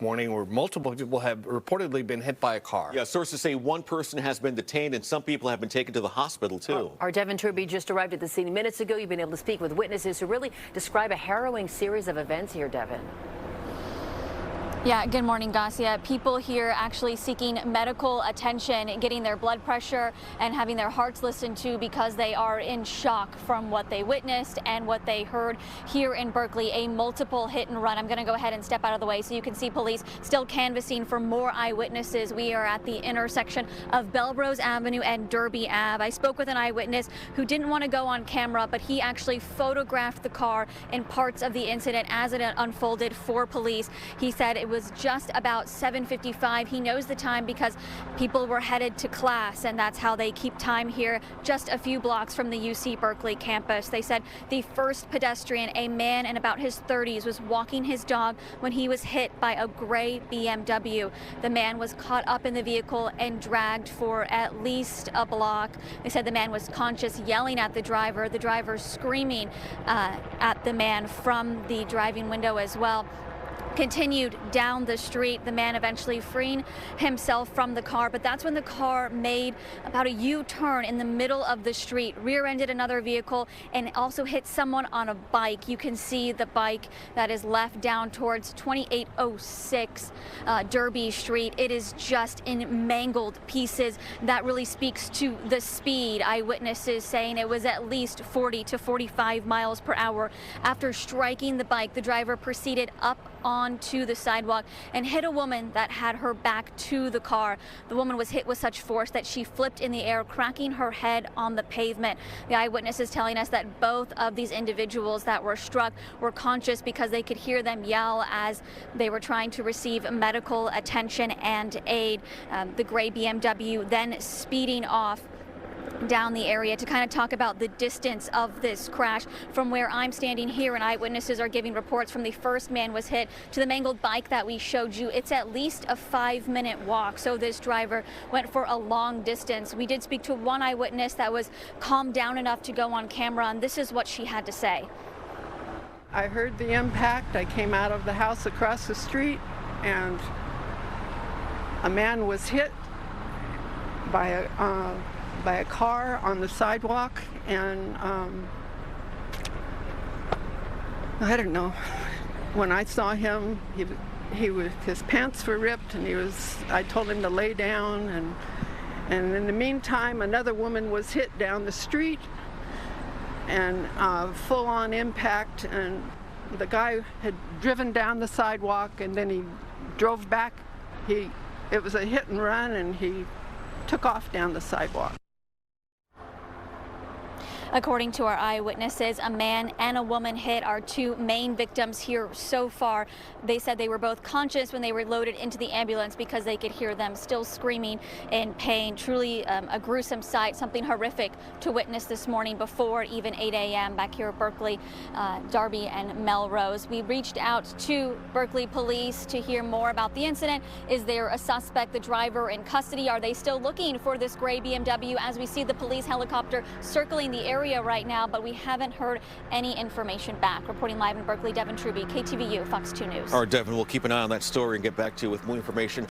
morning where multiple people have reportedly been hit by a car. Yeah, sources say one person has been detained and some people have been taken to the hospital, too. Our Devin Truby just arrived at the scene minutes ago. You've been able to speak with witnesses who really describe a harrowing series of events here, Devin. Yeah, good morning, Garcia. People here actually seeking medical attention, getting their blood pressure and having their hearts listened to because they are in shock from what they witnessed and what they heard here in Berkeley, a multiple hit and run. I'm going to go ahead and step out of the way so you can see police still canvassing for more eyewitnesses. We are at the intersection of Belrose Avenue and Derby Ave. I spoke with an eyewitness who didn't want to go on camera, but he actually photographed the car and parts of the incident as it unfolded for police. He said it was just about 7:55. He knows the time because people were headed to class, and that's how they keep time here just a few blocks from the UC Berkeley campus. They said the first pedestrian, a man in about his 30s, was walking his dog when he was hit by a gray BMW. The man was caught up in the vehicle and dragged for at least a block. They said the man was conscious, yelling at the driver screaming at the man from the driving window as well. Continued down the street, the man eventually freeing himself from the car, but that's when the car made about a U-turn in the middle of the street, rear-ended another vehicle, and also hit someone on a bike. You can see the bike that is left down towards 2806 Derby Street. It is just in mangled pieces. That really speaks to the speed. Eyewitnesses saying it was at least 40 to 45 miles per hour. After striking the bike, the driver proceeded up onto the sidewalk and hit a woman that had her back to the car. The woman was hit with such force that she flipped in the air, cracking her head on the pavement. The eyewitness is telling us that both of these individuals that were struck were conscious because they could hear them yell as they were trying to receive medical attention and aid. The gray BMW then speeding off down the area to kind of talk about the distance of this crash from where I'm standing here, and eyewitnesses are giving reports from the first man was hit to the mangled bike that we showed you. It's at least a 5-minute walk, so this driver went for a long distance. We did speak to one eyewitness that was calmed down enough to go on camera, and this is what she had to say. I heard the impact. I came out of the house across the street, and a man was hit by a car on the sidewalk, and I don't know. When I saw him, his pants were ripped, and I told him to lay down, and in the meantime, another woman was hit down the street, and full-on impact, and the guy had driven down the sidewalk, and then he drove back. It was a hit and run, and he took off down the sidewalk. According to our eyewitnesses, a man and a woman hit our two main victims here so far. They said they were both conscious when they were loaded into the ambulance because they could hear them still screaming in pain. Truly a gruesome sight, something horrific to witness this morning before even 8 a.m. back here at Berkeley, Derby and Melrose. We reached out to Berkeley police to hear more about the incident. Is there a suspect, the driver, in custody? Are they still looking for this gray BMW? As we see the police helicopter circling the area right now, but we haven't heard any information back. Reporting live in Berkeley, Devin Truby, KTVU, Fox 2 News. All right, Devin, we'll keep an eye on that story and get back to you with more information.